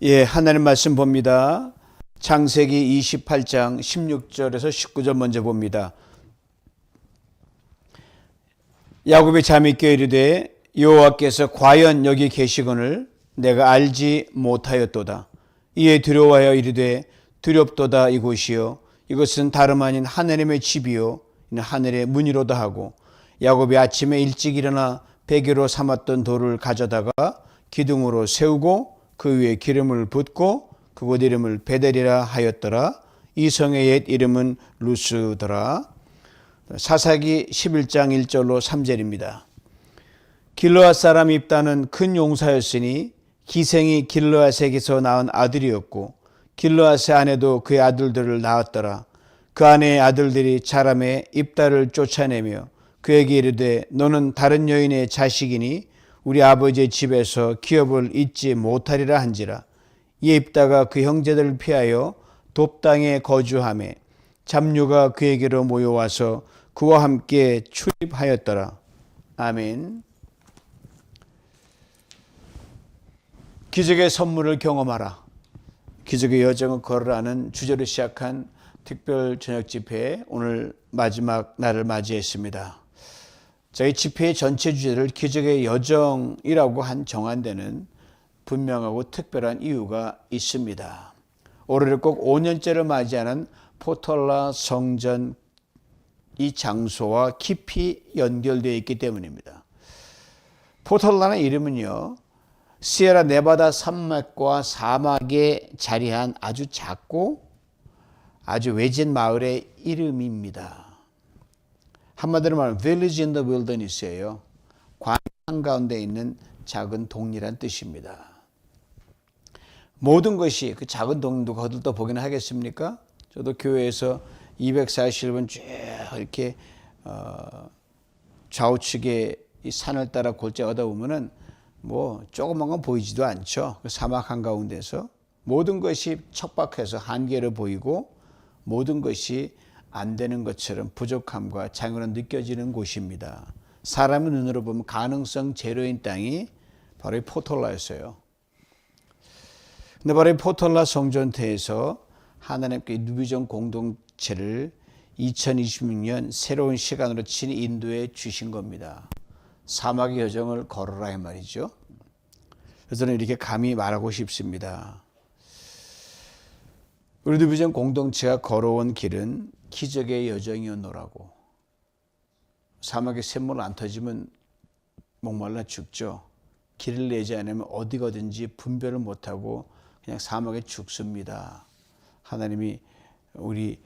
예, 하나님 말씀 봅니다. 창세기 28장 16절에서 19절 먼저 봅니다. 야곱이 잠이 깨어 이르되 여호와께서 과연 여기 계시거늘 내가 알지 못하였도다. 이에 두려워하여 이르되 두렵도다 이곳이요 이것은 다름 아닌 하나님의 집이요 이는 하늘의 문이로다 하고 야곱이 아침에 일찍 일어나 베개로 삼았던 돌을 가져다가 기둥으로 세우고 그 위에 기름을 붓고 그곳 이름을 베델이라 하였더라. 이 성의 옛 이름은 루스더라. 사사기 11장 1절로 3절입니다. 길르앗 사람 입다는 큰 용사였으니 기생이 길르앗에게서 낳은 아들이었고 길르앗의 아내도 그의 아들들을 낳았더라. 그 아내의 아들들이 자라매 입다를 쫓아내며 그에게 이르되 너는 다른 여인의 자식이니 우리 아버지의 집에서 기업을 잊지 못하리라 한지라. 이에 입다가 그 형제들을 피하여 돕당에 거주하매 잡류가 그에게로 모여와서 그와 함께 출입하였더라. 아멘. 기적의 선물을 경험하라. 기적의 여정을 걸으라는 주제로 시작한 특별 저녁 집회 오늘 마지막 날을 맞이했습니다. 저희 집회의 전체 주제를 기적의 여정이라고 정한 데는 분명하고 특별한 이유가 있습니다. 올해를 꼭 5년째를 맞이하는 포털라 성전 이 장소와 깊이 연결되어 있기 때문입니다. 포털라는 이름은요, 시에라 네바다 산맥과 사막에 자리한 아주 작고 아주 외진 마을의 이름입니다. 한마디로 말하면 Village in the Wilderness예요. 광야 가운데 있는 작은 동리란 뜻입니다. 모든 것이 그 작은 동리도 거들떠 보긴 하겠습니까? 저도 교회에서 240번 쭉 이렇게 좌우측에 이 산을 따라 골짜 가다 보면은 뭐 조그만 건 보이지도 않죠. 그 사막 한가운데서 모든 것이 척박해서 한계를 보이고 모든 것이 안 되는 것처럼 부족함과 장애는 느껴지는 곳입니다. 사람의 눈으로 보면 가능성 제로인 땅이 바로 이 포톨라였어요. 근데 바로 이 포톨라 성전태에서 하나님께 누비전 공동체를 2026년 새로운 시간으로 친 인도해 주신 겁니다. 사막의 여정을 걸어라 이 말이죠. 그래서 저는 이렇게 감히 말하고 싶습니다. 우리 누비전 공동체가 걸어온 길은 기적의 여정이었노라고. 사막에 샘물 안 터지면 목말라 죽죠. 길을 내지 않으면 어디 가든지 분별을 못하고 그냥 사막에 죽습니다. 하나님이 우리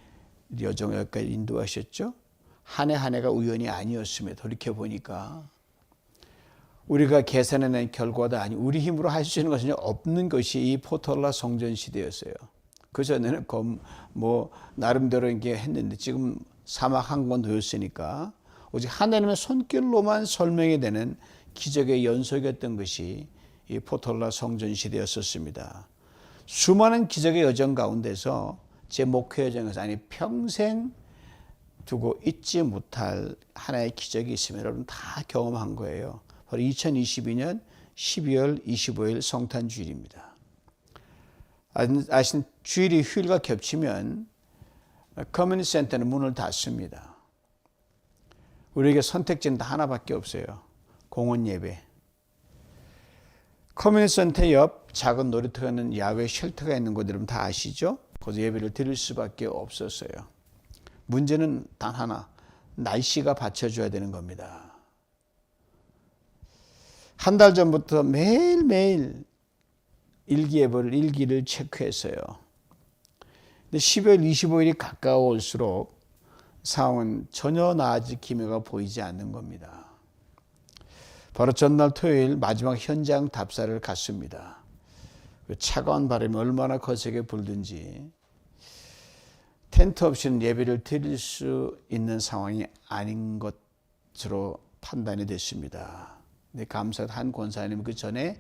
여정 여기까지 인도하셨죠. 한 해 한 해가 우연이 아니었음에 돌이켜보니까 우리가 계산해낸 결과도 아니 우리 힘으로 할 수 있는 것은 없는 것이 이 포털라 성전 시대였어요. 그전에는 뭐 나름대로 이렇게 했는데 지금 사막 한 권 도였으니까 오직 하나님의 손길로만 설명이 되는 기적의 연속이었던 것이 이 포털라 성전 시대였었습니다. 수많은 기적의 여정 가운데서 제 목회 여정에서 아니 평생 두고 잊지 못할 하나의 기적이 있으면 여러분 다 경험한 거예요. 바로 2022년 12월 25일 성탄주일입니다. 아시는 주일이 휴일과 겹치면 커뮤니티 센터는 문을 닫습니다. 우리에게 선택지는 다 하나밖에 없어요. 공원 예배. 커뮤니티 센터 옆 작은 놀이터가 있는 야외 쉘터가 있는 곳 여러분 다 아시죠? 거기서 예배를 드릴 수밖에 없었어요. 문제는 단 하나, 날씨가 받쳐줘야 되는 겁니다. 한 달 전부터 매일매일 일기를 체크했어요. 근데 12월 25일이 가까워올수록 상황은 전혀 나아질 기미가 보이지 않는 겁니다. 바로 전날 토요일 마지막 현장 답사를 갔습니다. 그 차가운 바람이 얼마나 거세게 불든지 텐트 없이는 예배를 드릴 수 있는 상황이 아닌 것으로 판단이 됐습니다. 근데 감사한 한 권사님 그 전에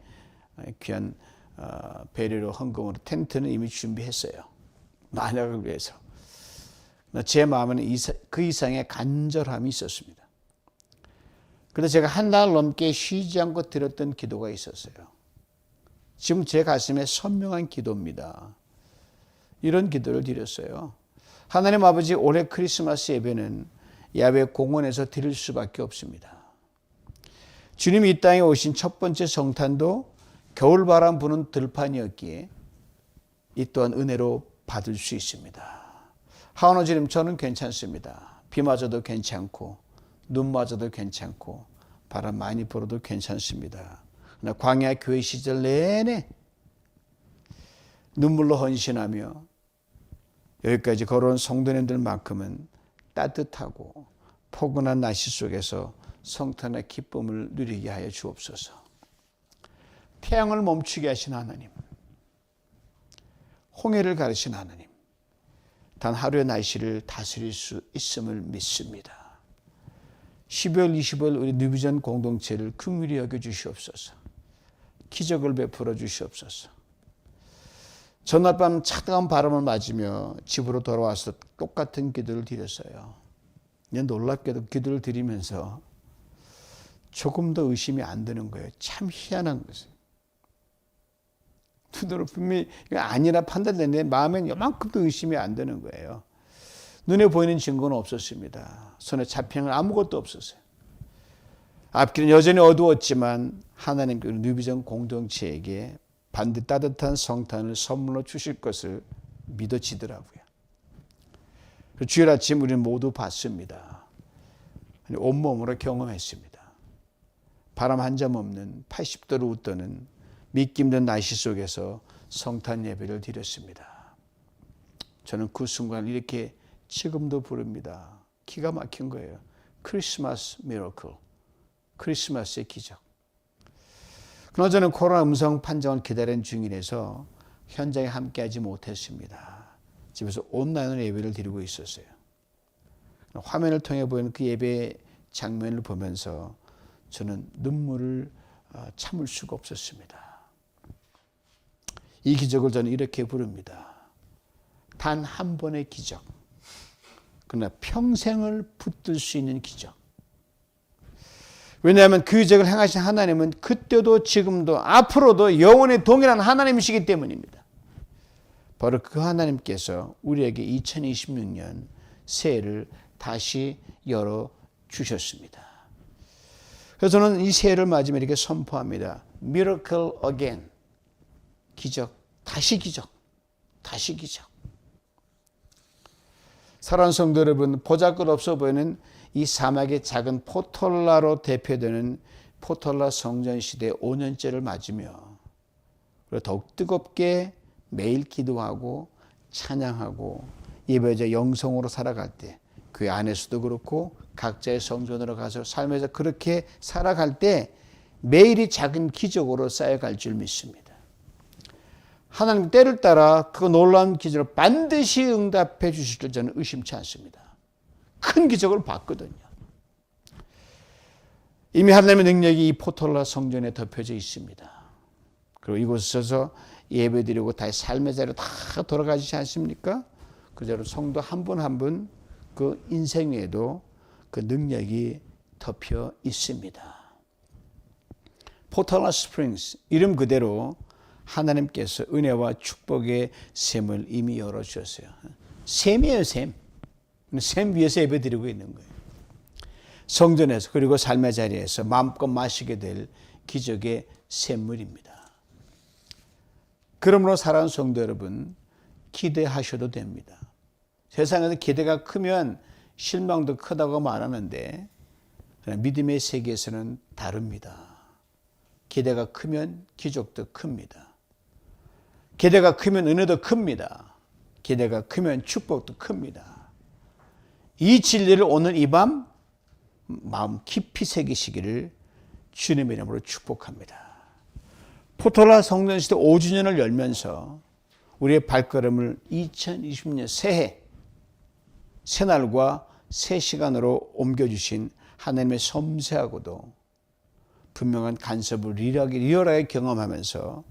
귀한 배려로 헌금으로 텐트는 이미 준비했어요. 만약을 위해서. 제 마음에는 그 이상의 간절함이 있었습니다. 그래서 제가 한 달 넘게 쉬지 않고 드렸던 기도가 있었어요. 지금 제 가슴에 선명한 기도입니다. 이런 기도를 드렸어요. 하나님 아버지, 올해 크리스마스 예배는 야외 공원에서 드릴 수밖에 없습니다. 주님이 이 땅에 오신 첫 번째 성탄도 겨울바람 부는 들판이었기에 이 또한 은혜로 받을 수 있습니다. 하오나 주님, 저는 괜찮습니다. 비 맞아도 괜찮고 눈 맞아도 괜찮고 바람 많이 불어도 괜찮습니다. 그러나 광야 교회 시절 내내 눈물로 헌신하며 여기까지 걸어온 성도님들만큼은 따뜻하고 포근한 날씨 속에서 성탄의 기쁨을 누리게 하여 주옵소서. 태양을 멈추게 하신 하나님, 홍해를 가르신 하나님, 단 하루의 날씨를 다스릴 수 있음을 믿습니다. 12월 20일 우리 뉴비전 공동체를 긍휼히 여겨 주시옵소서. 기적을 베풀어 주시옵소서. 전날 밤 차가운 바람을 맞으며 집으로 돌아와서 똑같은 기도를 드렸어요. 놀랍게도 기도를 드리면서 조금 더 의심이 안 드는 거예요. 참 희한한 것은. 눈으로 분명히 이거 아니라 판단되는데 마음엔 요만큼도 의심이 안 드는 거예요. 눈에 보이는 증거는 없었습니다. 손에 잡히는 건 아무것도 없었어요. 앞길은 여전히 어두웠지만 하나님 뉴비전 공동체에게 반드시 따뜻한 성탄을 선물로 주실 것을 믿어지더라고요. 주일 아침 우리는 모두 봤습니다. 온몸으로 경험했습니다. 바람 한 점 없는 80도를 웃도는 믿기 힘든 날씨 속에서 성탄 예배를 드렸습니다. 저는 그 순간 이렇게 지금도 부릅니다. 기가 막힌 거예요. 크리스마스 미러클, 크리스마스의 기적. 그러나 저는 코로나 음성 판정을 기다리는 중이라서 현장에 함께하지 못했습니다. 집에서 온라인으로 예배를 드리고 있었어요. 화면을 통해 보이는 그 예배 장면을 보면서 저는 눈물을 참을 수가 없었습니다. 이 기적을 저는 이렇게 부릅니다. 단 한 번의 기적. 그러나 평생을 붙들 수 있는 기적. 왜냐하면 그 기적을 행하신 하나님은 그때도 지금도 앞으로도 영원히 동일한 하나님이시기 때문입니다. 바로 그 하나님께서 우리에게 2026년 새해를 다시 열어주셨습니다. 그래서 저는 이 새해를 맞으며 이렇게 선포합니다. Miracle again. 기적, 다시 기적, 다시 기적. 사랑하는 성도 여러분, 보잘것없어 보이는 이 사막의 작은 포톨라로 대표되는 포톨라 성전시대 5년째를 맞으며 더욱 뜨겁게 매일 기도하고 찬양하고 예배자 영성으로 살아갈 때 그 안에서도 그렇고 각자의 성전으로 가서 삶에서 그렇게 살아갈 때 매일이 작은 기적으로 쌓여갈 줄 믿습니다. 하나님 때를 따라 그 놀라운 기적을 반드시 응답해 주실 줄 저는 의심치 않습니다. 큰 기적을 봤거든요. 이미 하나님의 능력이 이 포톨라 성전에 덮여져 있습니다. 그리고 이곳에서 예배드리고 다시 삶의 자리로 다 돌아가시지 않습니까? 그대로 성도 한 분 한 분 그 인생에도 그 능력이 덮여 있습니다. 포톨라 스프링스, 이름 그대로 하나님께서 은혜와 축복의 샘을 이미 열어주셨어요. 샘이에요, 샘. 샘 위에서 예배드리고 있는 거예요. 성전에서 그리고 삶의 자리에서 마음껏 마시게 될 기적의 샘물입니다. 그러므로 사랑하는 성도 여러분, 기대하셔도 됩니다. 세상에서 기대가 크면 실망도 크다고 말하는데 믿음의 세계에서는 다릅니다. 기대가 크면 기적도 큽니다. 기대가 크면 은혜도 큽니다. 기대가 크면 축복도 큽니다. 이 진리를 오늘 이 밤 마음 깊이 새기시기를 주님의 이름으로 축복합니다. 포톨라 성전시대 5주년을 열면서 우리의 발걸음을 2020년 새해, 새날과 새 시간으로 옮겨주신 하나님의 섬세하고도 분명한 간섭을 리얼하게 경험하면서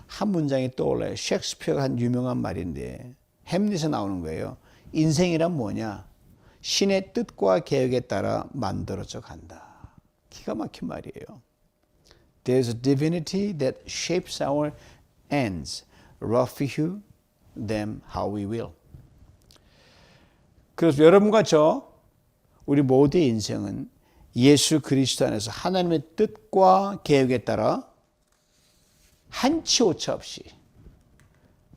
한 문장이 떠올라요. 셰익스피어가 한 유명한 말인데 햄릿에 나오는 거예요. 인생이란 뭐냐? 신의 뜻과 계획에 따라 만들어져 간다. 기가 막힌 말이에요. There's a divinity that shapes our ends. Roughhew them how we will. 그래서 여러분과 저 우리 모두의 인생은 예수 그리스도 안에서 하나님의 뜻과 계획에 따라 한치 오차 없이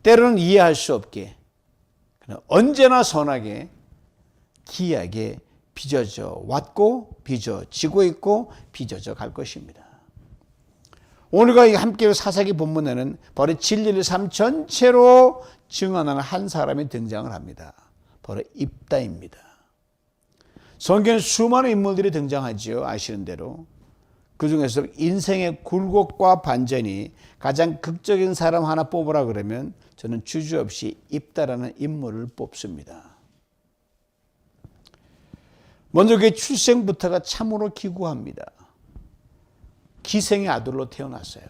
때로는 이해할 수 없게 언제나 선하게 기이하게 빚어져 왔고 빚어지고 있고 빚어져 갈 것입니다. 오늘과 함께 사사기 본문에는 바로 진리의 삶 전체로 증언하는 한 사람이 등장을 합니다. 바로 입다입니다. 성경에 수많은 인물들이 등장하지요. 아시는 대로. 그중에서 인생의 굴곡과 반전이 가장 극적인 사람 하나 뽑으라 그러면 저는 주저없이 입다라는 인물을 뽑습니다. 먼저 그의 출생부터가 참으로 기구합니다. 기생의 아들로 태어났어요.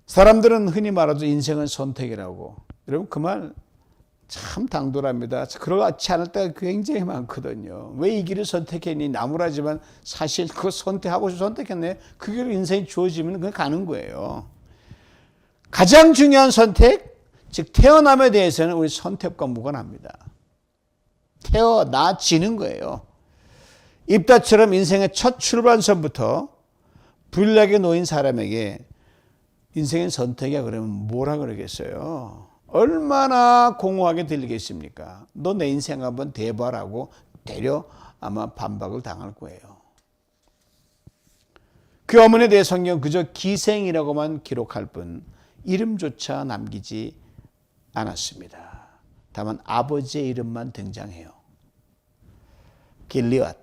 사람들은 흔히 말하죠. 인생은 선택이라고. 여러분 그 말 참 당돌합니다. 그렇지 않을 때가 굉장히 많거든요. 왜 이 길을 선택했니? 나무라지만 사실 그거 선택하고 선택했네. 그 길로 인생이 주어지면 그냥 가는 거예요. 가장 중요한 선택, 즉 태어남에 대해서는 우리 선택과 무관합니다. 태어나지는 거예요. 입다처럼 인생의 첫 출발선부터 불락에 놓인 사람에게 인생의 선택이야 그러면 뭐라 그러겠어요? 얼마나 공허하게 들리겠습니까? 너 내 인생 한번 대봐라고 되려 아마 반박을 당할 거예요. 그 어머니에 대해 성경 그저 기생이라고만 기록할 뿐 이름조차 남기지 않았습니다. 다만 아버지의 이름만 등장해요. 길리앗.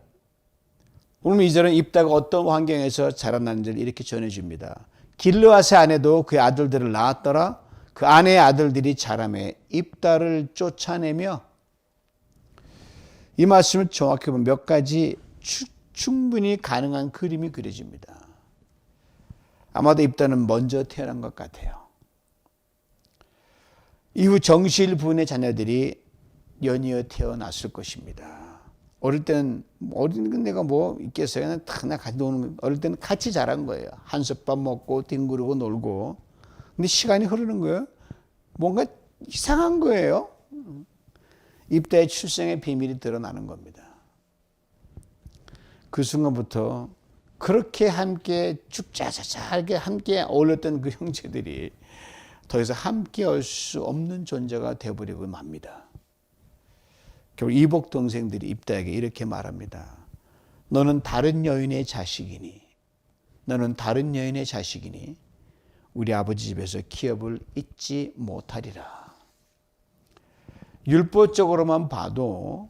오늘 이 절은 입다가 어떤 환경에서 자라났는지를 이렇게 전해줍니다. 길르앗의 아내도 그의 아들들을 낳았더라. 그 아내의 아들들이 자라매 입다를 쫓아내며, 이 말씀을 정확히 보면 몇 가지 충분히 가능한 그림이 그려집니다. 아마도 입다는 먼저 태어난 것 같아요. 이후 정실 부인의 자녀들이 연이어 태어났을 것입니다. 어릴 때는 어린 내가 뭐 있겠어요? 다 같이 노는, 어릴 때는 같이 자란 거예요. 한솥밥 먹고 뒹구르고 놀고. 근데 시간이 흐르는 거예요. 뭔가 이상한 거예요. 입다의 출생의 비밀이 드러나는 겁니다. 그 순간부터 그렇게 함께 쭉짜자자하게 함께 어울렸던 그 형제들이 더 이상 함께 할 수 없는 존재가 되어버리고 맙니다. 결국 이복 동생들이 입다에게 이렇게 말합니다. 너는 다른 여인의 자식이니, 너는 다른 여인의 자식이니 우리 아버지 집에서 기업을 잊지 못하리라. 율법적으로만 봐도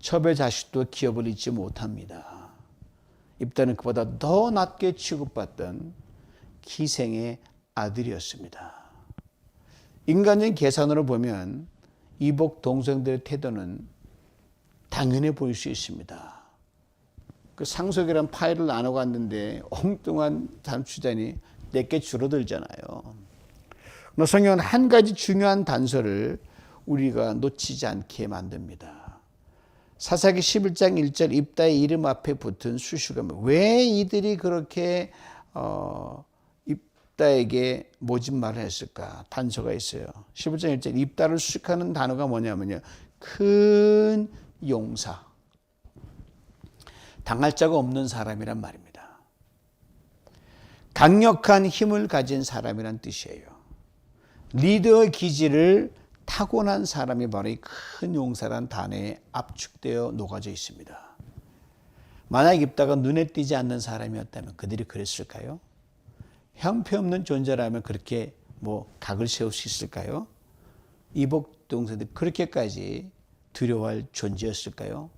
첩의 자식도 기업을 잊지 못합니다. 입다는 그보다 더 낮게 취급받던 기생의 아들이었습니다. 인간적인 계산으로 보면 이복 동생들의 태도는 당연해 보일 수 있습니다. 그 상속이라는 파일을 나눠갔는데 엉뚱한 단추자니 내게 줄어들잖아요. 그러나 성경은 한 가지 중요한 단서를 우리가 놓치지 않게 만듭니다. 사사기 11장 1절 입다의 이름 앞에 붙은 수식어가 왜 이들이 그렇게 입다에게 모진 말을 했을까? 단서가 있어요. 11장 1절 입다를 수식하는 단어가 뭐냐면요. 큰 용사. 당할 자가 없는 사람이란 말입니다. 강력한 힘을 가진 사람이란 뜻이에요. 리더의 기질을 타고난 사람이 바로 이 큰 용사란 단어에 압축되어 녹아져 있습니다. 만약 입다가 눈에 띄지 않는 사람이었다면 그들이 그랬을까요? 형편없는 존재라면 그렇게 각을 세울 수 있을까요? 이복 동생들 그렇게까지 두려워할 존재였을까요?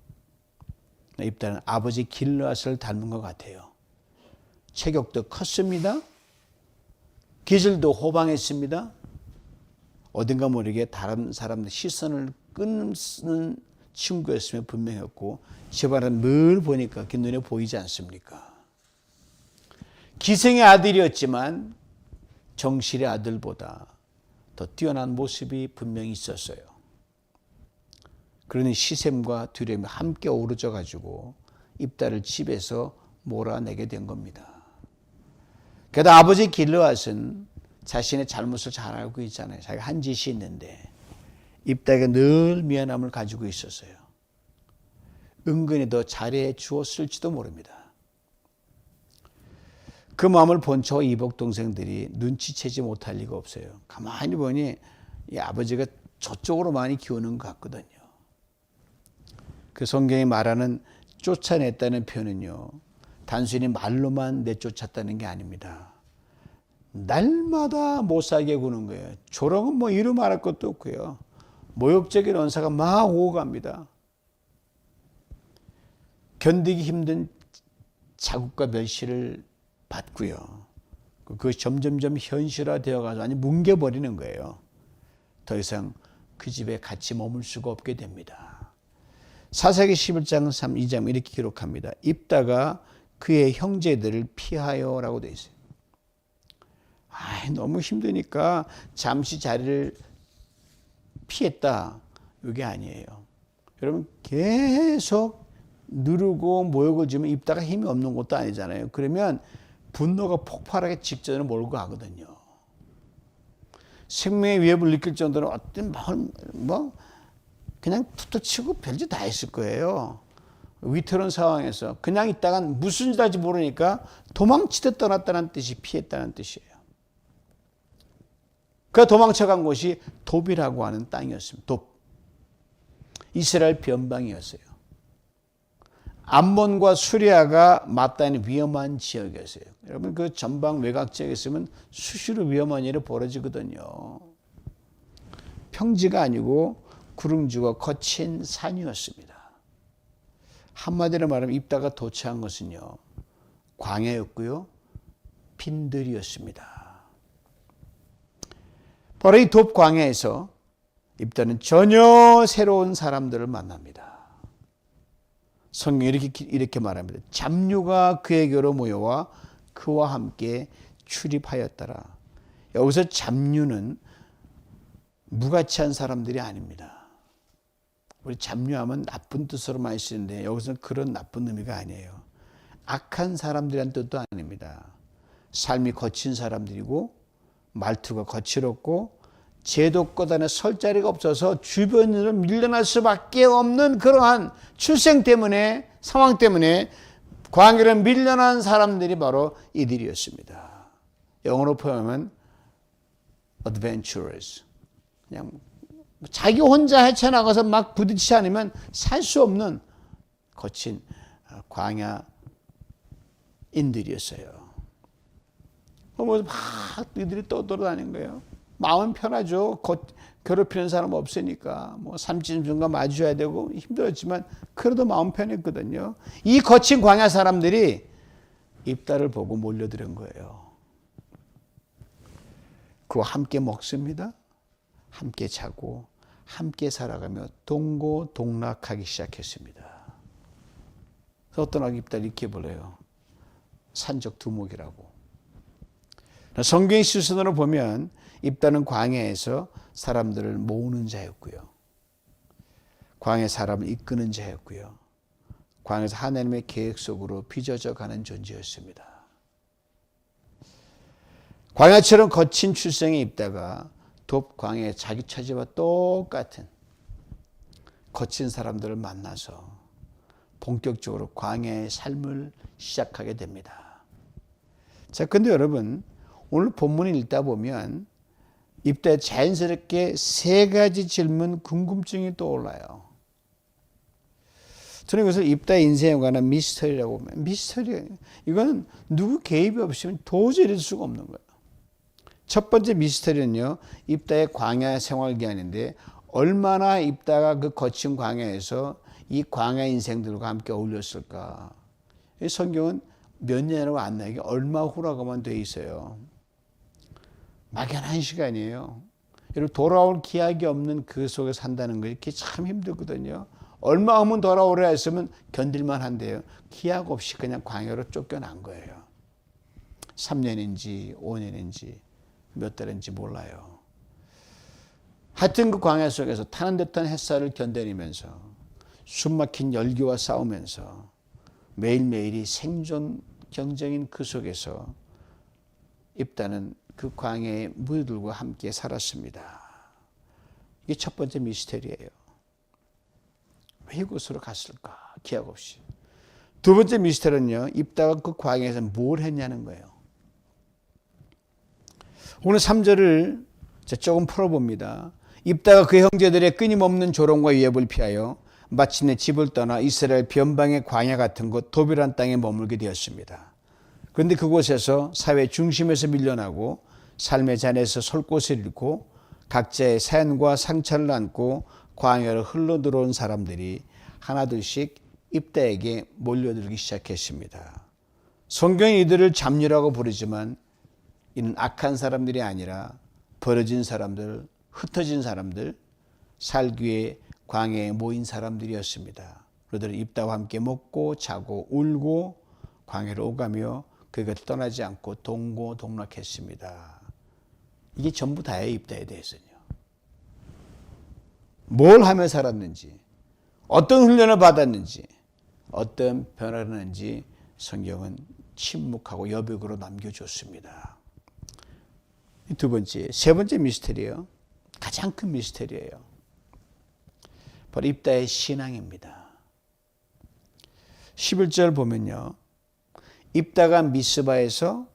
입다는 아버지 길르앗을 닮은 것 같아요. 체격도 컸습니다. 기질도 호방했습니다. 어딘가 모르게 다른 사람들 시선을 끊는 친구였으면 분명했고 집안은 늘 보니까 그 눈에 보이지 않습니까? 기생의 아들이었지만 정실의 아들보다 더 뛰어난 모습이 분명히 있었어요. 그러니 시샘과 두려움이 함께 어우러져 가지고 입다를 집에서 몰아내게 된 겁니다. 게다가 아버지 길르앗은 자신의 잘못을 잘 알고 있잖아요. 자기가 한 짓이 있는데 입다가 늘 미안함을 가지고 있었어요. 은근히 더 잘해 주었을지도 모릅니다. 그 마음을 본 저 이복 동생들이 눈치채지 못할 리가 없어요. 가만히 보니 이 아버지가 저쪽으로 많이 기우는 것 같거든요. 그 성경이 말하는 쫓아냈다는 표현은요, 단순히 말로만 내쫓았다는 게 아닙니다. 날마다 못 살게 구는 거예요. 조롱은 뭐 이루 말할 것도 없고요. 모욕적인 언사가 막 오고 갑니다. 견디기 힘든 자국과 멸시를 받고요. 그것이 점점점 현실화되어 가서 아니 뭉개버리는 거예요. 더 이상 그 집에 같이 머물 수가 없게 됩니다. 사사기 11장 2장 이렇게 기록합니다. 입다가 그의 형제들을 피하여라고 되어 있어요. 너무 힘드니까 잠시 자리를 피했다. 이게 아니에요. 여러분 계속 누르고 모욕을 주면 입다가 힘이 없는 것도 아니잖아요. 그러면 분노가 폭발하기 직전으로 몰고 가거든요. 생명의 위협을 느낄 정도로 어떤 그냥 툭툭치고 별짓 다 했을 거예요. 위태로운 상황에서 그냥 있다가 무슨 짓 할지 모르니까 도망치듯 떠났다는 뜻이 피했다는 뜻이에요. 그 도망쳐간 곳이 돕이라고 하는 땅이었습니다. 돕. 이스라엘 변방이었어요. 암몬과 수리아가 맞닿는 위험한 지역이었어요. 여러분 그 전방 외곽 지역에 있으면 수시로 위험한 일이 벌어지거든요. 평지가 아니고 구릉지고 거친 산이었습니다. 한마디로 말하면 입다가 도착한 것은요, 광야였고요, 빈들이었습니다. 바로 이 돕 광야에서 입다는 전혀 새로운 사람들을 만납니다. 성경이 이렇게 말합니다. 잡류가 그에게로 모여와 그와 함께 출입하였더라. 여기서 잡류는 무가치한 사람들이 아닙니다. 우리 잡류하면 나쁜 뜻으로 많이 쓰는데 여기서는 그런 나쁜 의미가 아니에요. 악한 사람들이란 뜻도 아닙니다. 삶이 거친 사람들이고 말투가 거칠었고 제도권 안에 설 자리가 없어서 주변으로 밀려날 수밖에 없는 그러한 출생 때문에 상황 때문에 광야로 밀려난 사람들이 바로 이들이었습니다. 영어로 표현하면 adventurers. 그냥 자기 혼자 헤쳐나가서 막 부딪히지 않으면 살 수 없는 거친 광야인들이었어요. 그래서 막 이들이 떠돌아다니는 거예요. 마음은 편하죠. 괴롭히는 사람 없으니까 뭐 삼진순간 마주해야 되고 힘들었지만 그래도 마음 편했거든요. 이 거친 광야 사람들이 입다를 보고 몰려드는 거예요. 그와 함께 먹습니다. 함께 자고 함께 살아가며 동고동락하기 시작했습니다. 어떤 입다를 이렇게 불러요. 산적 두목이라고. 성경의 시선으로 보면 입다는 광야에서 사람들을 모으는 자였고요. 광야의 사람을 이끄는 자였고요. 광야에서 하나님의 계획 속으로 빚어져 가는 존재였습니다. 광야처럼 거친 출생에 입다가 돕 광야의 자기 처지와 똑같은 거친 사람들을 만나서 본격적으로 광야의 삶을 시작하게 됩니다. 자, 근데 여러분 오늘 본문을 읽다 보면 입다에 자연스럽게 세 가지 질문, 궁금증이 떠올라요. 저는 이것을 입다의 인생에 관한 미스터리라고 보면 미스터리, 이거는 누구 개입이 없으면 도저히 이룰 수가 없는 거예요. 첫 번째 미스터리는요, 입다의 광야 생활 기간인데 얼마나 입다가 그 거친 광야에서 이 광야 인생들과 함께 어울렸을까. 이 성경은 몇 년이라고 안 나게 얼마 후라고만 돼 있어요. 막연한 시간이에요. 여러분 돌아올 기약이 없는 그 속에 산다는 거 이렇게 참 힘들거든요. 얼마 후면 돌아오려 했으면 견딜만 한데요. 기약 없이 그냥 광야로 쫓겨난 거예요. 3년인지 5년인지 몇 달인지 몰라요. 하여튼 그 광야 속에서 타는 듯한 햇살을 견뎌내면서 숨막힌 열기와 싸우면서 매일매일이 생존 경쟁인 그 속에서 입다는 그 광야의 무리들과 함께 살았습니다. 이게 첫 번째 미스터리예요. 왜 이곳으로 갔을까? 기약 없이. 두 번째 미스터리는요, 입다가 그 광야에서 뭘 했냐는 거예요. 오늘 3절을 조금 풀어봅니다. 입다가 그 형제들의 끊임없는 조롱과 위협을 피하여 마침내 집을 떠나 이스라엘 변방의 광야 같은 곳 도비란 땅에 머물게 되었습니다. 그런데 그곳에서 사회 중심에서 밀려나고 삶의 잔에서 설 곳을 잃고 각자의 사연과 상처를 안고 광야로 흘러들어온 사람들이 하나둘씩 입다에게 몰려들기 시작했습니다. 성경이 이들을 잡류라고 부르지만 이는 악한 사람들이 아니라 버려진 사람들, 흩어진 사람들, 살기 위해 광야에 모인 사람들이었습니다. 그들은 입다와 함께 먹고 자고 울고 광야로 오가며 그 곁을 떠나지 않고 동고동락했습니다. 이게 전부 다예요. 입다에 대해서는요. 뭘 하며 살았는지, 어떤 훈련을 받았는지, 어떤 변화를 했는지 성경은 침묵하고 여백으로 남겨줬습니다. 두 번째, 세 번째 미스터리예요. 가장 큰 미스터리예요. 바로 입다의 신앙입니다. 11절 보면요. 입다가 미스바에서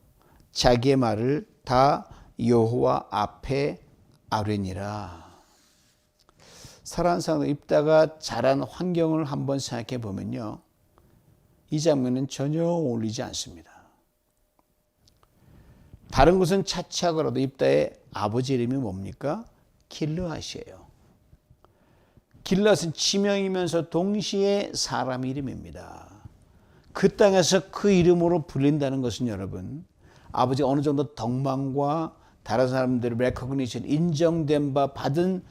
자기의 말을 다 여호와 앞에 아뢰니라. 사랑하는 사람들, 입다가 자란 환경을 한번 생각해 보면요. 이 장면은 전혀 어울리지 않습니다. 다른 곳은 차치하더라도 입다의 아버지 이름이 뭡니까? 길르앗이에요. 길르앗은 지명이면서 동시에 사람 이름입니다. 그 땅에서 그 이름으로 불린다는 것은 여러분, 아버지가 어느 정도 덕망과 다른 사람들의 레코그니션, 인정된 바 받은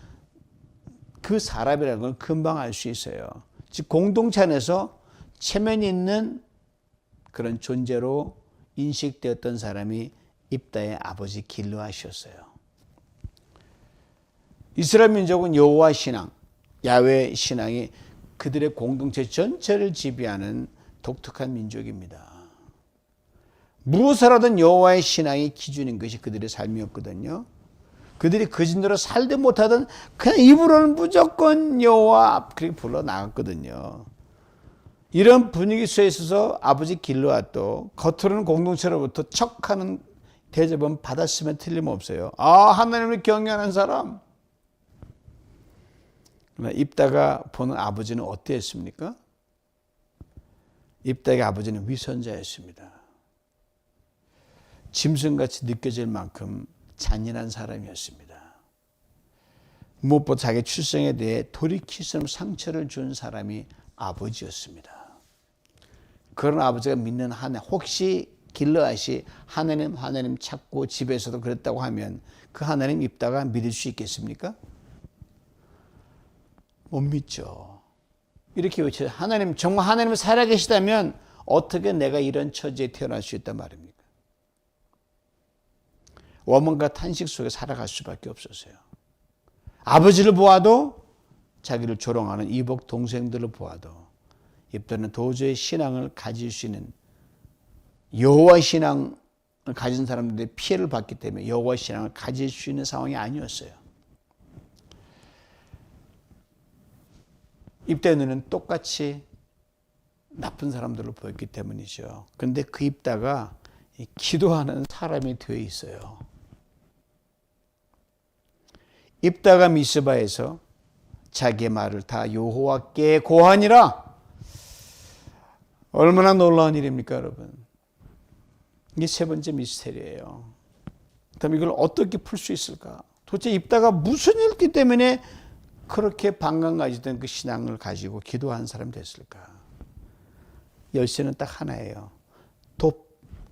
그 사람이라는 걸 금방 알 수 있어요. 즉 공동체 안에서 체면이 있는 그런 존재로 인식되었던 사람이 입다의 아버지 길르앗이었어요. 이스라엘 민족은 여호와 신앙, 야훼 신앙이 그들의 공동체 전체를 지배하는 독특한 민족입니다. 무엇을 하든 여호와의 신앙이 기준인 것이 그들의 삶이었거든요. 그들이 거짓대로 살도 못하던 그냥 입으로는 무조건 여호와 그렇게 불러 나갔거든요. 이런 분위기 속에 있어서 아버지 길르앗도 겉으로는 공동체로부터 척하는 대접은 받았으면 틀림없어요. 아, 하나님을 경외하는 사람. 입다가 보는 아버지는 어땠습니까? 입다의 아버지는 위선자였습니다. 짐승같이 느껴질 만큼 잔인한 사람이었습니다. 무엇보다 자기 출생에 대해 돌이킬 수 없는 상처를 준 사람이 아버지였습니다. 그런 아버지가 믿는 하나님, 혹시 길르앗이 하나님 찾고 집에서도 그랬다고 하면 그 하나님 입다가 믿을 수 있겠습니까? 못 믿죠. 이렇게 외쳐요. 하나님, 정말 하나님 살아계시다면 어떻게 내가 이런 처지에 태어날 수 있단 말입니까? 원망과 탄식 속에 살아갈 수밖에 없었어요. 아버지를 보아도 자기를 조롱하는 이복 동생들을 보아도 입다는 도저히 신앙을 가질 수 있는 여호와 신앙을 가진 사람들의 피해를 받기 때문에 여호와 신앙을 가질 수 있는 상황이 아니었어요. 입다의 눈은 똑같이 나쁜 사람들로 보였기 때문이죠. 그런데 그 입다가 기도하는 사람이 되어 있어요. 입다가 미스바에서 자기의 말을 다 여호와께 고하니라. 얼마나 놀라운 일입니까, 여러분? 이게 세 번째 미스터리예요. 그럼 이걸 어떻게 풀 수 있을까? 도대체 입다가 무슨 일기 때문에 그렇게 방광 가지던 그 신앙을 가지고 기도한 사람이 됐을까? 열쇠는 딱 하나예요. 돕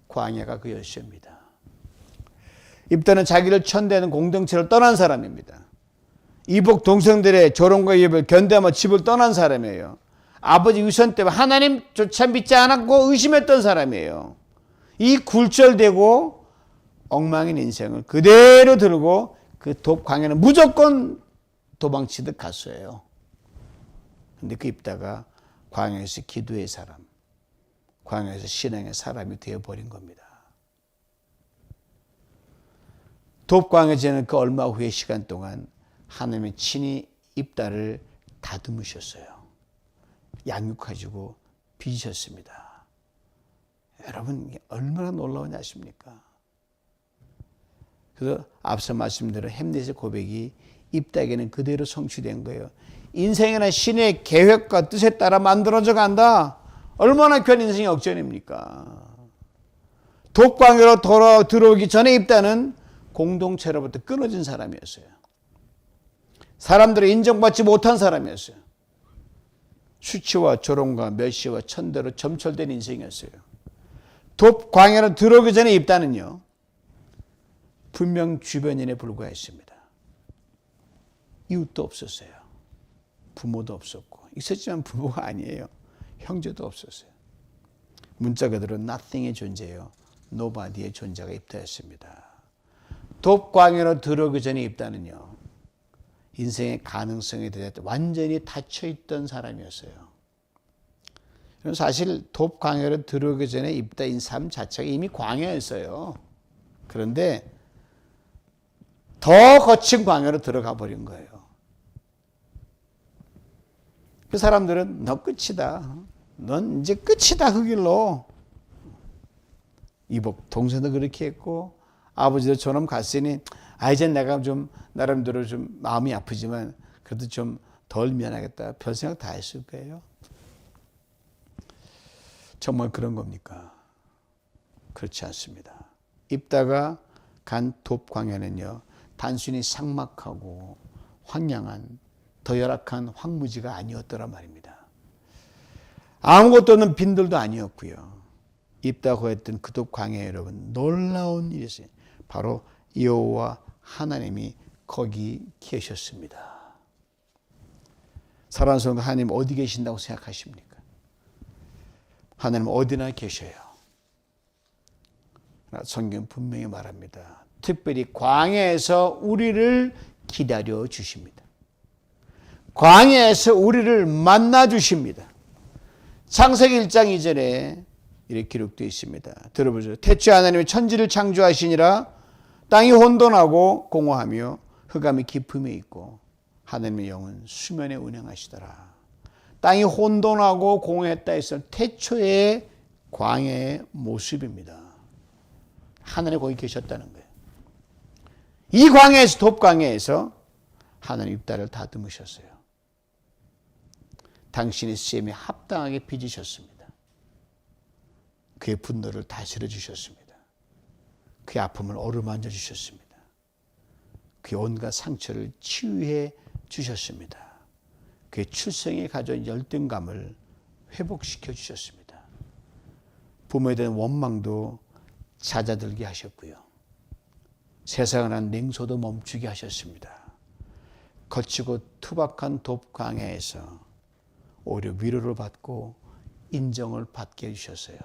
광야가 그 열쇠입니다. 입다는 자기를 천대하는 공동체를 떠난 사람입니다. 이복 동생들의 조롱과 위협을 견뎌하며 집을 떠난 사람이에요. 아버지 위선 때문에 하나님조차 믿지 않았고 의심했던 사람이에요. 이 굴절되고 엉망인 인생을 그대로 들고 그 광야는 무조건 도망치듯 갔어요. 그런데 그 입다가 광야에서 기도의 사람, 광야에서 신앙의 사람이 되어버린 겁니다. 돕광해지는 그 얼마 후의 시간 동안 하나님이 친히 입다를 다듬으셨어요. 양육하시고 빚으셨습니다. 여러분 얼마나 놀라운지 아십니까? 그래서 앞서 말씀드린 햄릿의 고백이 입다에게는 그대로 성취된 거예요. 인생이나 신의 계획과 뜻에 따라 만들어져 간다. 얼마나 귀한 인생의 역전입니까? 독방으로 들어오기 전에 입다는 공동체로부터 끊어진 사람이었어요. 사람들이 인정받지 못한 사람이었어요. 수치와 조롱과 멸시와 천대로 점철된 인생이었어요. 돕광야로 들어오기 전에 입다는요, 분명 주변인에 불과했습니다. 이웃도 없었어요. 부모도 없었고, 있었지만 부모가 아니에요. 형제도 없었어요. 문자 그대로 nothing의 존재예요. nobody의 존재가 입다였습니다. 돕광야로 들어오기 전에 입다는요, 인생의 가능성에 대해 완전히 닫혀있던 사람이었어요. 사실 돕광야로 들어오기 전에 입다인 삶 자체가 이미 광야였어요. 그런데 더 거친 광야로 들어가 버린 거예요. 그 사람들은 너 끝이다. 넌 이제 끝이다 그 길로. 이복 동생도 그렇게 했고 아버지도 저놈 갔으니 이제 내가 좀 나름대로 좀 마음이 아프지만 그래도 좀 덜 미안하겠다. 별 생각 다 했을 거예요. 정말 그런 겁니까? 그렇지 않습니다. 입다가 간 돕광야는요, 단순히 삭막하고 황량한 더 열악한 황무지가 아니었더란 말입니다. 아무것도 없는 빈들도 아니었고요. 입다고 했던 그 돕광야에 여러분 놀라운 일이 있어요. 바로 여호와 하나님이 거기 계셨습니다. 사랑하는 성도, 하나님 어디 계신다고 생각하십니까? 하나님 어디나 계셔요. 성경 분명히 말합니다. 특별히 광야에서 우리를 기다려 주십니다. 광야에서 우리를 만나 주십니다. 창세기 1장 2절에 이렇게 기록되어 있습니다. 들어보세요. 태초에 하나님이 천지를 창조하시니라. 땅이 혼돈하고 공허하며 흑암이 깊음에 있고 하나님의 영은 수면에 운행하시더라. 땅이 혼돈하고 공허했다 해서 태초의 광야의 모습입니다. 하나님 거기 계셨다는 거예요. 이 광야에서, 돕광야에서 하나님 입다를 다듬으셨어요. 당신의 쓰임에 합당하게 빚으셨습니다. 그의 분노를 다스려 주셨습니다. 그의 아픔을 어루만져 주셨습니다. 그의 온갖 상처를 치유해 주셨습니다. 그의 출생에 가져온 열등감을 회복시켜 주셨습니다. 부모에 대한 원망도 잦아들게 하셨고요. 세상을 한 냉소도 멈추게 하셨습니다. 거치고 투박한 돕광야에서 오히려 위로를 받고 인정을 받게 해주셨어요.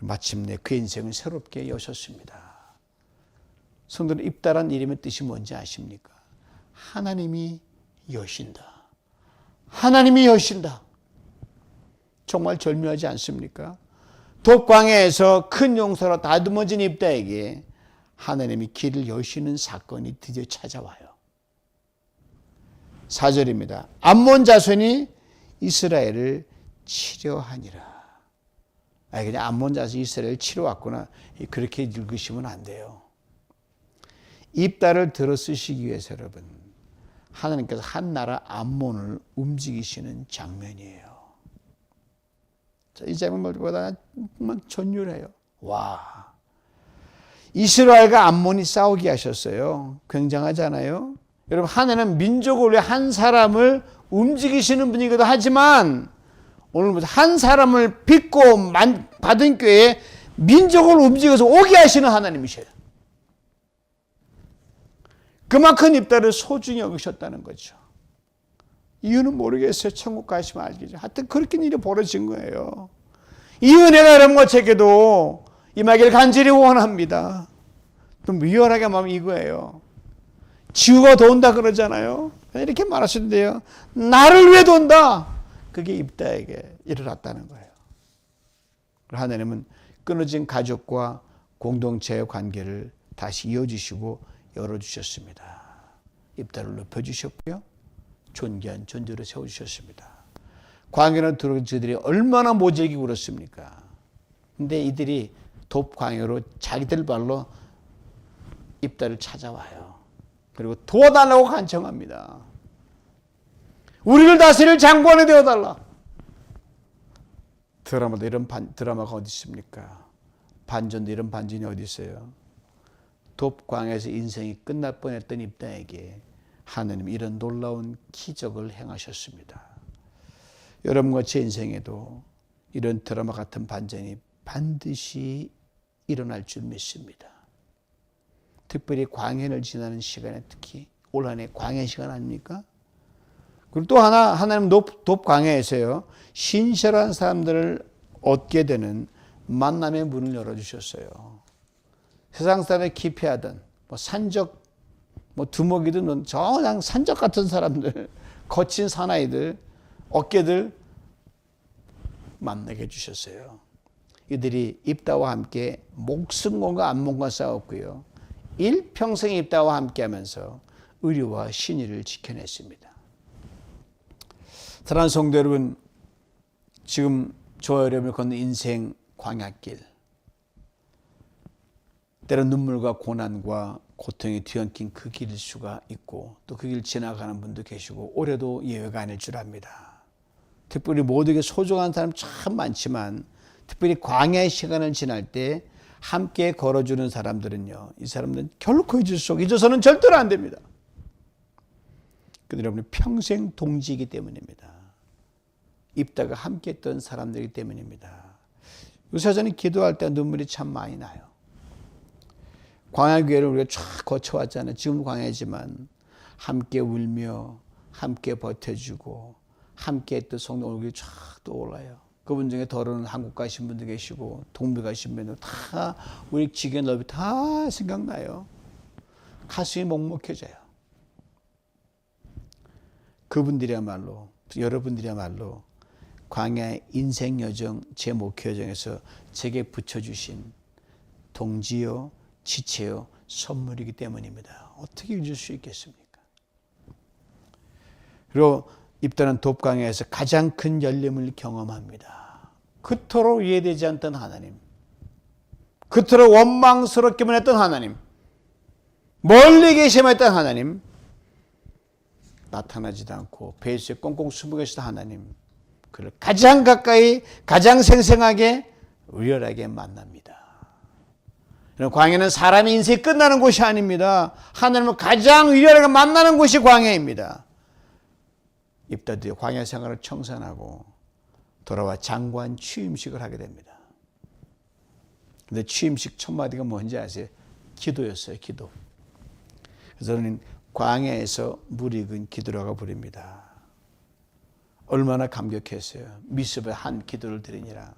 마침내 그 인생을 새롭게 여셨습니다. 성도는 입다란 이름의 뜻이 뭔지 아십니까? 하나님이 여신다. 하나님이 여신다. 정말 절묘하지 않습니까? 돕광야에서 큰 용서로 다듬어진 입다에게 하나님이 길을 여시는 사건이 드디어 찾아와요. 4절입니다. 암몬 자손이 이스라엘을 치려하니라. 그냥 암몬 자손이 이스라엘을 치러 왔구나. 그렇게 읽으시면 안 돼요. 입다를 들어 쓰시기 위해서 여러분, 하나님께서 한 나라 암몬을 움직이시는 장면이에요. 이 장면보다 정말 전율해요. 와, 이스라엘과 암몬이 싸우게 하셨어요. 굉장하잖아요. 여러분, 하나님은 민족을 위해 한 사람을 움직이시는 분이기도 하지만 오늘부터 한 사람을 빚고 받은 꾀에 민족을 움직여서 오게 하시는 하나님이셔요. 그만큼 입다를 소중히 여기셨다는 거죠. 이유는 모르겠어요. 천국 가시면 알겠죠. 하여튼 그렇게 일이 벌어진 거예요. 이 은혜가 여러분과 제게도 임하기를 간절히 원합니다. 좀 위험하게 마음 이거예요. 지구가 돈다 그러잖아요. 이렇게 말하시는데요. 나를 위해 돈다. 그게 입다에게 일어났다는 거예요. 하나님은 끊어진 가족과 공동체의 관계를 다시 이어주시고 열어주셨습니다. 입다를 높여주셨고요. 존귀한 존재로 세워주셨습니다. 광야로 들어온 저들이 얼마나 모질게 울었습니까? 근데 이들이 돕광야로 자기들 발로 입다를 찾아와요. 그리고 도와달라고 간청합니다. 우리를 다스릴 장관이 되어달라. 드라마도 이런 드라마가 어디 있습니까? 반전도 이런 반전이 어디 있어요? 돕광야에서 인생이 끝날 뻔했던 입다에게 하나님 이런 놀라운 기적을 행하셨습니다. 여러분과 제 인생에도 이런 드라마 같은 반전이 반드시 일어날 줄 믿습니다. 특별히 광야를 지나는 시간에 특히 올 한 해 광야 시간 아닙니까? 그리고 또 하나님 돕광야에서요. 신실한 사람들을 얻게 되는 만남의 문을 열어주셨어요. 세상 사람이 기피하던 산적 두목이든 그냥 산적 같은 사람들, 거친 사나이들, 어깨들 만나게 해주셨어요. 이들이 입다와 함께 목숨과 안목과 싸웠고요. 일평생 입다와 함께하면서 의리와 신의를 지켜냈습니다. 사랑하는 성도 여러분, 지금 저와 여러분을 걷는 인생 광야길, 때론 눈물과 고난과 고통이 뒤엉킨 그 길일 수가 있고 또 그 길 지나가는 분도 계시고 올해도 예외가 아닐 줄 압니다. 특별히 모두에게 소중한 사람 참 많지만 특별히 광야의 시간을 지날 때 함께 걸어주는 사람들은요. 이 사람들은 결코 잊어서는 절대로 안 됩니다. 그들 여러분이 평생 동지이기 때문입니다. 입다가 함께 했던 사람들이기 때문입니다. 요새 저는 기도할 때 눈물이 참 많이 나요. 광야교회를 우리가 쫙 거쳐왔잖아요. 지금 광야지만 함께 울며 함께 버텨주고 함께 했던 성도 얼굴이 쫙 떠올라요. 그분 중에 더러는 한국 가신 분도 계시고 동부 가신 분도 다 우리 지경 넓이 다 생각나요. 가슴이 먹먹해져요. 그분들이야말로 여러분들이야말로 광야의 인생 여정 제 목표 여정에서 제게 붙여주신 동지요 지체요 선물이기 때문입니다. 어떻게 잊을 수 있겠습니까? 그리고 입다는 돕광야에서 가장 큰 열림을 경험합니다. 그토록 이해되지 않던 하나님, 그토록 원망스럽기만 했던 하나님, 멀리 계시했던 하나님, 나타나지도 않고 배수에 꽁꽁 숨어 계시던 하나님, 그를 가장 가까이 가장 생생하게 의렬하게 만납니다. 광야는 사람의 인생이 끝나는 곳이 아닙니다. 하나님을 가장 의렬하게 만나는 곳이 광야입니다. 입다들이 광야 생활을 청산하고 돌아와 장관 취임식을 하게 됩니다. 근데 취임식 첫 마디가 뭔지 아세요? 기도였어요. 기도. 그래서 저는 광야에서 물 익은 기도라고 부릅니다. 얼마나 감격했어요. 미습에 한 기도를 드리니라.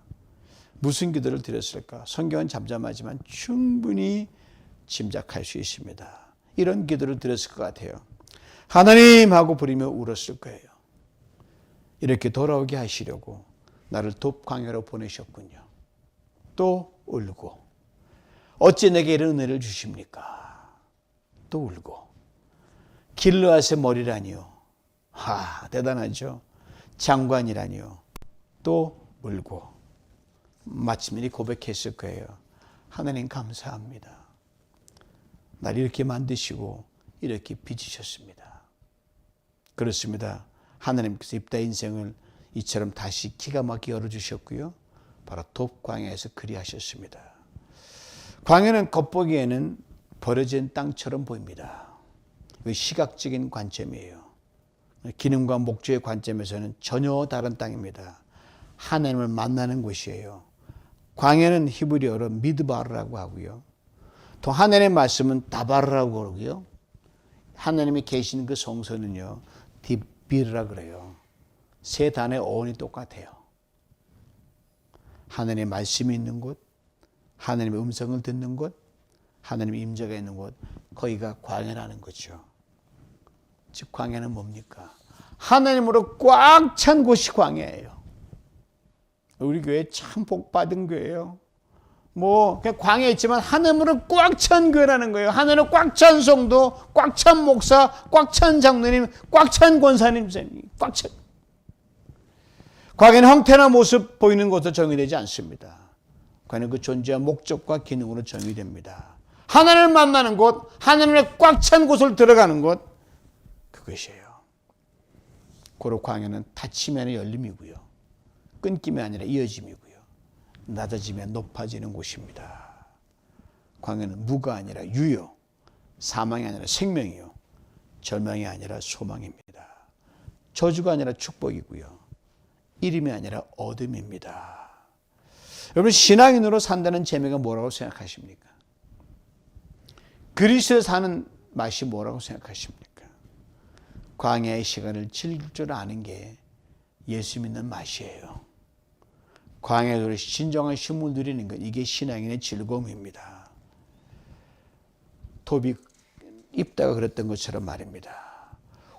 무슨 기도를 드렸을까? 성경은 잠잠하지만 충분히 짐작할 수 있습니다. 이런 기도를 드렸을 것 같아요. 하나님 하고 부르며 울었을 거예요. 이렇게 돌아오게 하시려고 나를 돕광야로 보내셨군요. 또 울고 어찌 내게 이런 은혜를 주십니까? 또 울고 길르앗의 머리라니요. 대단하죠. 장관이라니요. 또 울고 마침내 고백했을 거예요. 하나님 감사합니다. 날 이렇게 만드시고 이렇게 빚으셨습니다. 그렇습니다. 하나님께서 입다 인생을 이처럼 다시 기가 막히게 열어주셨고요. 바로 돕광야에서 그리하셨습니다. 광야는 겉보기에는 버려진 땅처럼 보입니다. 시각적인 관점이에요. 기능과 목적의 관점에서는 전혀 다른 땅입니다. 하나님을 만나는 곳이에요. 광야는 히브리어로 미드바르라고 하고요. 또 하나님의 말씀은 다바르라고 그러고요. 하나님이 계시는 그 성소는요. 딥비르라 그래요. 세 단의 어원이 똑같아요. 하나님의 말씀이 있는 곳, 하나님의 음성을 듣는 곳, 하나님의 임재가 있는 곳, 거기가 광야라는 거죠. 즉 광야는 뭡니까? 하나님으로 꽉 찬 곳이 광야예요. 우리 교회 참 복받은 교회예요. 그냥 광야에 있지만 하늘으로 꽉 찬 교회라는 거예요. 하늘은 꽉 찬 성도, 꽉 찬 목사, 꽉 찬 장로님, 꽉 찬 권사님, 꽉 찬. 광야는 형태나 모습 보이는 것으로 정의되지 않습니다. 광야는 그 존재와 목적과 기능으로 정의됩니다. 하나님을 만나는 곳, 하나님의 꽉 찬 곳을 들어가는 곳, 그것이에요. 고로 광야는 닫히면 열림이고요. 끊김이 아니라 이어짐이고요. 낮아지면 높아지는 곳입니다. 광야는 무가 아니라 유요, 사망이 아니라 생명이요, 절망이 아니라 소망입니다. 저주가 아니라 축복이고요. 이름이 아니라 어둠입니다. 여러분, 신앙인으로 산다는 재미가 뭐라고 생각하십니까? 그리스도에 사는 맛이 뭐라고 생각하십니까? 광야의 시간을 즐길 줄 아는 게 예수 믿는 맛이에요. 광야에서 진정한 쉼을 누리는 것, 이게 신앙인의 즐거움입니다. 톱이 입다가 그랬던 것처럼 말입니다.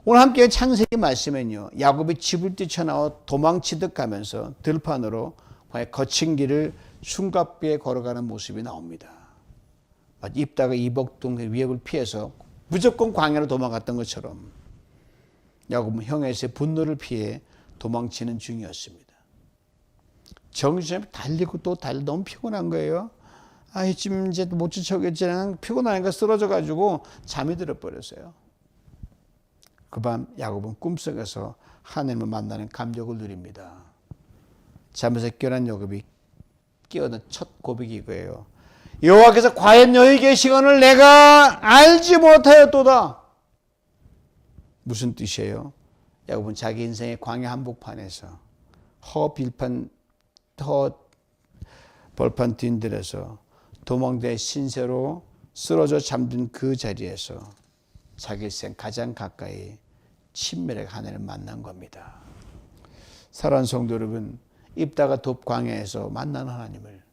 오늘 함께 창세기 말씀은요, 야곱이 집을 뛰쳐나와 도망치듯 가면서 들판으로 거친 길을 숨가쁘게 걸어가는 모습이 나옵니다. 입다가 이복동 위협을 피해서 무조건 광야로 도망갔던 것처럼 야곱은 형에서의 분노를 피해 도망치는 중이었습니다. 정신없이 달리고 또 달리고 너무 피곤한 거예요. 지금 이제 못 쫓아오겠지만 피곤하니까 쓰러져가지고 잠이 들어버렸어요. 그 밤 야곱은 꿈속에서 하나님을 만나는 감격을 누립니다. 잠에서 깨어난 야곱이 깨어난 첫 고백이 이거예요. 여호와께서 과연 너희 계시거늘 내가 알지 못하였도다. 무슨 뜻이에요? 야곱은 자기 인생의 광야 한복판에서 벌판 딘들에서 도망자의 신세로 쓰러져 잠든 그 자리에서 자기 인생 가장 가까이 친밀하게 하나님을 만난 겁니다. 사랑하는 성도 여러분, 입다가 돕 광야에서 만난 하나님을,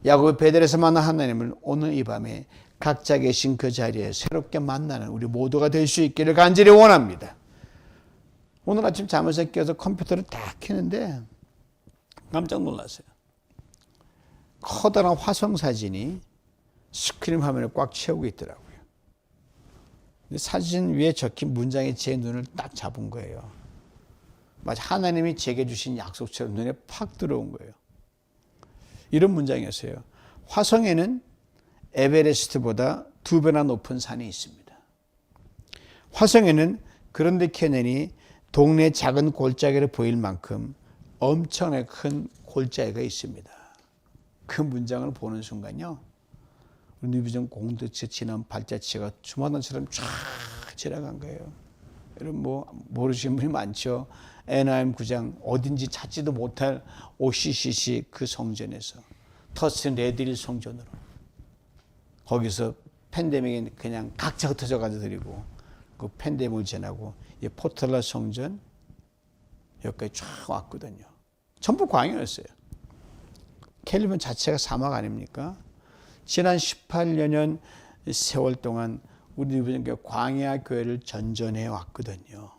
야곱의 베델에서 만난 하나님을 오늘 이 밤에 각자 계신 그 자리에 새롭게 만나는 우리 모두가 될 수 있기를 간절히 원합니다. 오늘 아침 잠에서 깨어서 컴퓨터를 딱 켜는데 깜짝 놀랐어요. 커다란 화성 사진이 스크린 화면을 꽉 채우고 있더라고요. 근데 사진 위에 적힌 문장이 제 눈을 딱 잡은 거예요. 마치 하나님이 제게 주신 약속처럼 눈에 팍 들어온 거예요. 이런 문장이었어요. 화성에는 에베레스트보다 2배나 높은 산이 있습니다. 화성에는 그랜드 캐년이 동네 작은 골짜기를 보일 만큼 엄청나게 큰 골짜기가 있습니다. 그 문장을 보는 순간요, 뉴비전 공도체 지난 발자취가 주마등처럼 쫙 지나간 거예요. 여러분 모르시는 분이 많죠. 애나임 구장 어딘지 찾지도 못할 OCCC 그 성전에서 터스틴 레드힐 성전으로 거기서 팬데믹이 그냥 각자 흩어져 가지고 그 팬데믹을 지나고 이 포털라 성전 여기까지 쫙 왔거든요. 전부 광야였어요. 캘리포니아 자체가 사막 아닙니까? 지난 18년 세월 동안 우리 광야 교회를 전전해 왔거든요.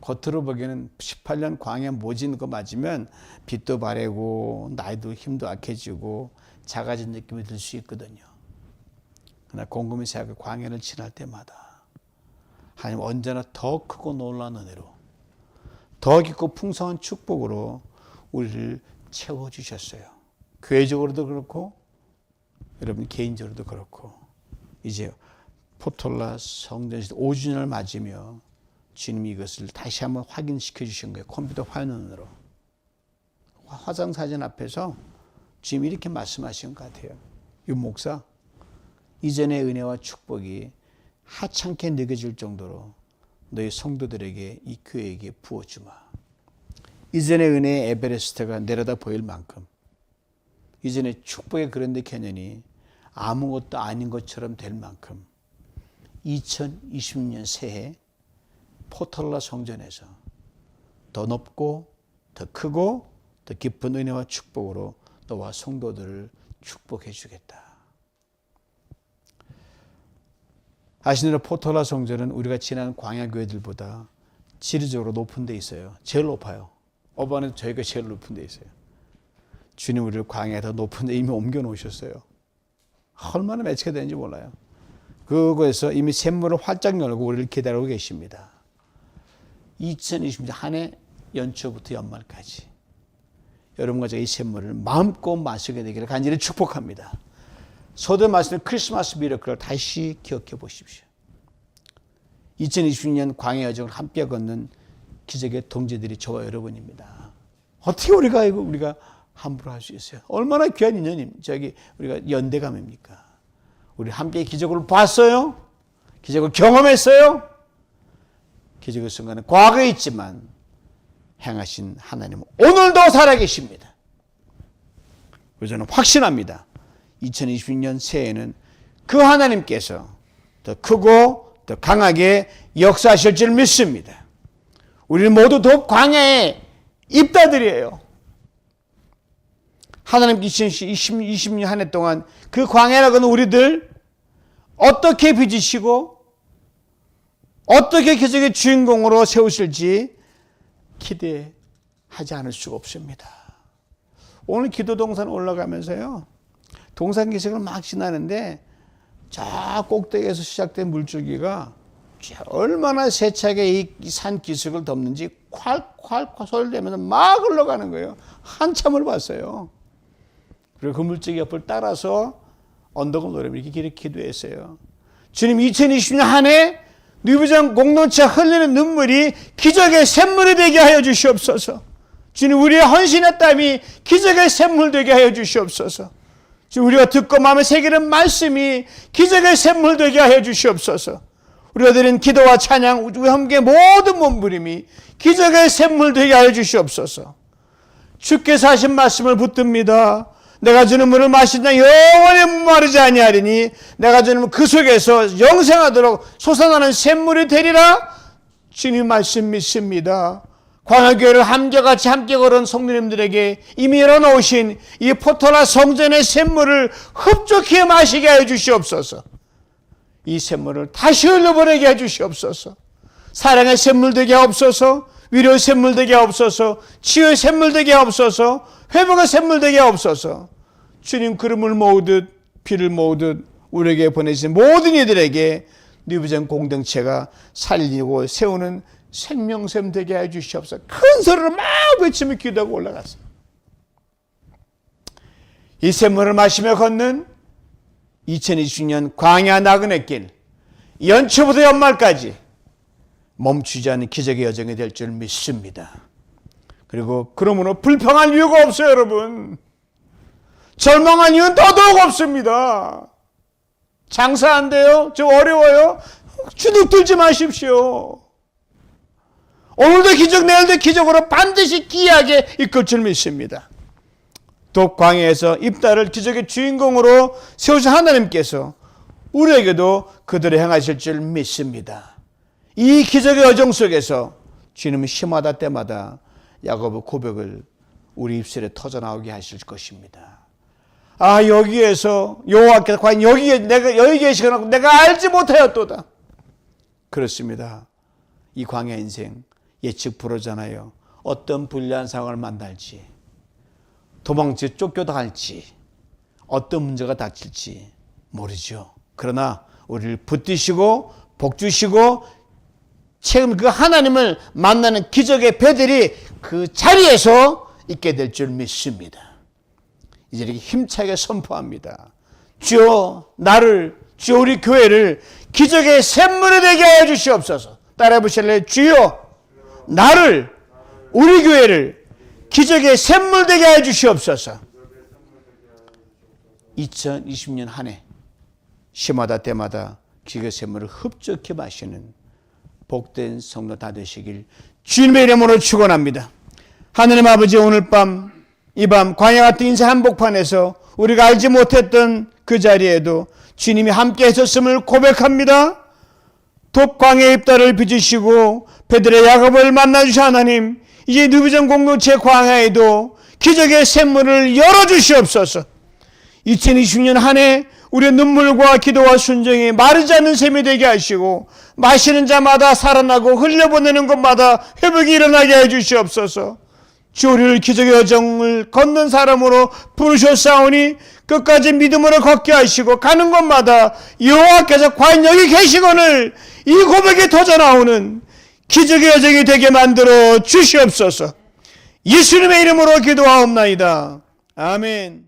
겉으로 보기에는 18년 광야 모진 거 맞으면 빛도 바래고 나이도 힘도 약해지고 작아진 느낌이 들 수 있거든요. 그러나 곰곰이 생각해 광야를 지날 때마다 하나님 언제나 더 크고 놀라운 은혜로 더 깊고 풍성한 축복으로 우리를 채워주셨어요. 교회적으로도 그렇고 여러분 개인적으로도 그렇고 이제 포톨라 성전에서 5주년을 맞으며 주님이 이것을 다시 한번 확인시켜 주신 거예요. 컴퓨터 화면으로. 화장 사진 앞에서 주님이 이렇게 말씀하신 것 같아요. 유 목사, 이전의 은혜와 축복이 하찮게 느껴질 정도로 너희 성도들에게 이 교회에게 부어주마. 이전의 은혜의 에베레스트가 내려다 보일 만큼 이전의 축복의 그랜드 캐년이 아무것도 아닌 것처럼 될 만큼 2020년 새해 포털라 성전에서 더 높고 더 크고 더 깊은 은혜와 축복으로 너와 성도들을 축복해 주겠다. 아시는 포털라 성전은 우리가 지난 광야 교회들보다 지리적으로 높은 데 있어요. 제일 높아요. 어반은 저희가 제일 높은 데 있어요. 주님 우리를 광야에 더 높은 데 이미 옮겨 놓으셨어요. 얼마나 매치가 되는지 몰라요. 그곳에서 이미 샘물을 활짝 열고 우리를 기다리고 계십니다. 2020년 한 해 연초부터 연말까지 여러분과 저희 샘물을 마음껏 마시게 되기를 간절히 축복합니다. 서두 말씀 크리스마스 미러클을 다시 기억해 보십시오. 2020년 광야 여정을 함께 걷는 기적의 동지들이 저와 여러분입니다. 어떻게 우리가 함부로 할 수 있어요? 얼마나 귀한 인연임, 우리가 연대감입니까? 우리 함께 기적을 봤어요? 기적을 경험했어요? 기적의 순간은 과거에 있지만 행하신 하나님은 오늘도 살아계십니다. 그래서 저는 확신합니다. 2020년 새해에는 그 하나님께서 더 크고 더 강하게 역사하실 줄 믿습니다. 우리는 모두 더 광야의 입다들이에요. 하나님께서 2020년 한 해 동안 그 광야라고 하는 우리들 어떻게 빚으시고 어떻게 기적의 주인공으로 세우실지 기대하지 않을 수가 없습니다. 오늘 기도 동산 올라가면서요, 동산 기슭을 막 지나는데 저 꼭대기에서 시작된 물줄기가 얼마나 세차게 이 산 기슭을 덮는지 콸콸콸 소리를 내면서 막 흘러가는 거예요. 한참을 봤어요. 그리고 그 물줄기 옆을 따라서 언덕을 노래며 이렇게 기도했어요. 주님, 2020년 한 해 뉴비전 공동체 흘리는 눈물이 기적의 샘물이 되게 하여 주시옵소서. 주님, 우리의 헌신의 땀이 기적의 샘물 되게 하여 주시옵소서. 주님, 우리가 듣고 마음에 새기는 말씀이 기적의 샘물 되게 하여 주시옵소서. 우리가 드린 기도와 찬양, 우리 함께 모든 몸부림이 기적의 샘물 되게 하여 주시옵소서. 주께서 하신 말씀을 붙듭니다. 내가 주는 물을 마신다 영원히 목마르지 아니하리니 내가 주는 그 속에서 영생하도록 솟아나는 샘물이 되리라. 주님 말씀 믿습니다. 광야교회를 함께같이 함께 걸은 성도님들에게 이미 열어놓으신 이 포토라 성전의 샘물을 흡족히 마시게 하여 주시옵소서. 이 샘물을 다시 흘려보내게 해 주시옵소서. 사랑의 샘물 되게 하옵소서. 위로의 샘물 되게 하옵소서. 치유의 샘물 되게 하옵소서. 회복의 샘물 되게 하옵소서. 주님, 구름을 모으듯 비를 모으듯 우리에게 보내신 모든 이들에게 뉴비전 공동체가 살리고 세우는 생명샘 되게 해 주시옵소서. 큰 소리로 막 외치며 기도하고 올라갔어요. 이 샘물을 마시며 걷는 2020년 광야 나그네 길, 연초부터 연말까지 멈추지 않는 기적의 여정이 될 줄 믿습니다. 그리고 그러므로 불평할 이유가 없어요, 여러분. 절망할 이유는 더더욱 없습니다. 장사 안 돼요? 좀 어려워요? 주눅 들지 마십시오. 오늘도 기적, 내일도 기적으로 반드시 기이하게 이끌 줄 믿습니다. 독광야에서 입다를 기적의 주인공으로 세우신 하나님께서 우리에게도 그들을 행하실 줄 믿습니다. 이 기적의 여정 속에서 주님은 시마다 때마다 야곱의 고백을 우리 입술에 터져나오게 하실 것입니다. 아, 여기에서 여호와께서 과연 여기 계시거나 내가 알지 못하였도다. 그렇습니다. 이 광야 인생 예측 불허잖아요. 어떤 불리한 상황을 만날지, 도망치 쫓겨나갈지, 어떤 문제가 닥칠지 모르죠. 그러나 우리를 붙드시고 복주시고 지금 그 하나님을 만나는 기적의 배들이 그 자리에서 있게 될 줄 믿습니다. 이제 이렇게 힘차게 선포합니다. 주여 나를, 주여 우리 교회를 기적의 샘물이 되게 하여 주시옵소서. 따라해 보실래요? 주여 나를, 우리 교회를 기적의 샘물 되게 하여 주시옵소서. 2020년 한 해 시마다 때마다 기적의 샘물을 흡족히 마시는 복된 성도 다 되시길 주님의 이름으로 축원합니다. 하느님 아버지, 오늘 밤 이 밤 광야 같은 인생 한복판에서 우리가 알지 못했던 그 자리에도 주님이 함께 하셨음을 고백합니다. 독광야의 입다를 빚으시고 베들의 야곱을 만나주신 하나님, 이제 뉴비전 공동체 광야에도 기적의 샘물을 열어주시옵소서. 2020년 한 해 우리의 눈물과 기도와 순종이 마르지 않는 샘이 되게 하시고 마시는 자마다 살아나고 흘려보내는 것마다 회복이 일어나게 해 주시옵소서. 주 우리를 기적의 여정을 걷는 사람으로 부르셨사오니 끝까지 믿음으로 걷게 하시고 가는 곳마다 여호와께서 과연 여기 계시거늘 이 고백에 터져나오는 기적의 여정이 되게 만들어 주시옵소서. 예수님의 이름으로 기도하옵나이다. 아멘.